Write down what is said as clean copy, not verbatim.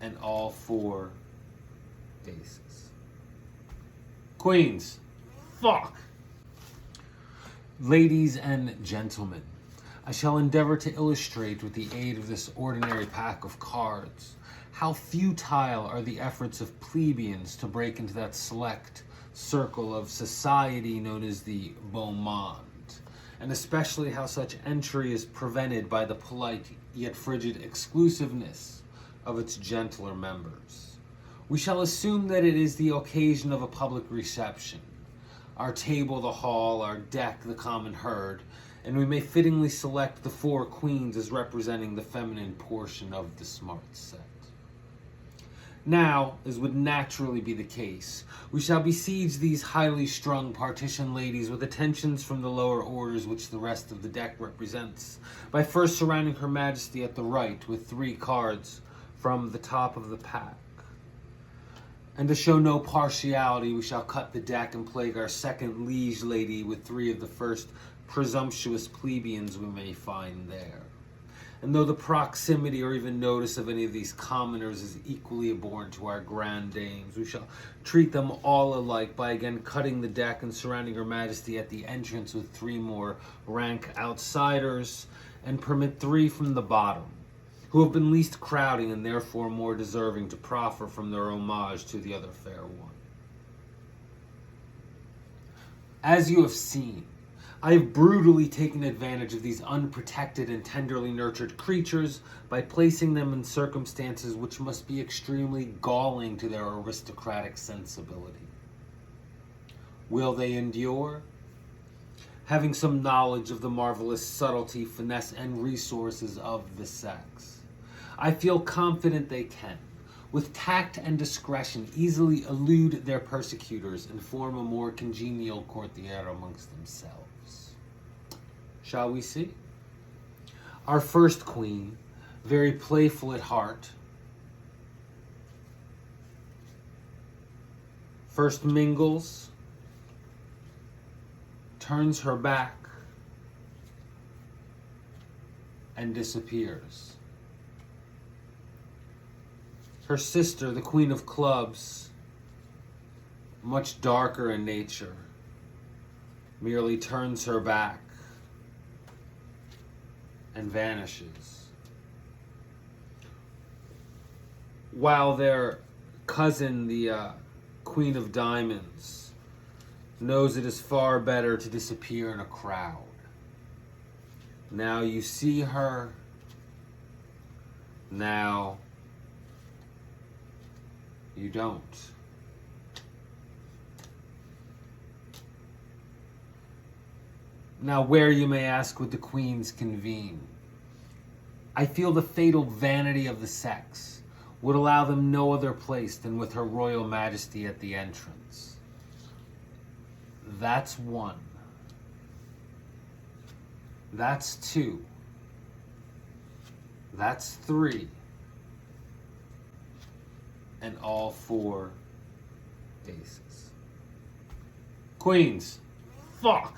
and all 4 aces. Queens. Fuck. Ladies and gentlemen, I shall endeavor to illustrate with the aid of this ordinary pack of cards how futile are the efforts of plebeians to break into that select circle of society known as the beau monde, and especially how such entry is prevented by the polite yet frigid exclusiveness of its gentler members. We shall assume that it is the occasion of a public reception, our table the hall, our deck the common herd, and we may fittingly select the 4 queens as representing the feminine portion of the smart set. Now, as would naturally be the case, we shall besiege these highly strung partition ladies with attentions from the lower orders which the rest of the deck represents, by first surrounding Her Majesty at the right with 3 cards from the top of the pack. And to show no partiality, we shall cut the deck and plague our second liege lady with 3 of the first presumptuous plebeians we may find there. And though the proximity or even notice of any of these commoners is equally abhorrent to our grand dames, we shall treat them all alike by again cutting the deck and surrounding Her Majesty at the entrance with 3 more rank outsiders, and permit 3 from the bottom, who have been least crowding and therefore more deserving to proffer from their homage to the other fair one. As you have seen, I have brutally taken advantage of these unprotected and tenderly nurtured creatures by placing them in circumstances which must be extremely galling to their aristocratic sensibility. Will they endure? Having some knowledge of the marvelous subtlety, finesse, and resources of the sex, I feel confident they can, with tact and discretion, easily elude their persecutors and form a more congenial courtier amongst themselves. Shall we see? Our first queen, very playful at heart, first mingles, turns her back, and disappears. Her sister, the Queen of Clubs, much darker in nature, merely turns her back and vanishes. While their cousin, the Queen of Diamonds, knows it is far better to disappear in a crowd. Now you see her, now you don't. Now where, you may ask, would the queens convene? I feel the fatal vanity of the sex would allow them no other place than with Her Royal Majesty at the entrance. That's 1. That's 2. That's 3. And all 4 aces. Queens. Fuck.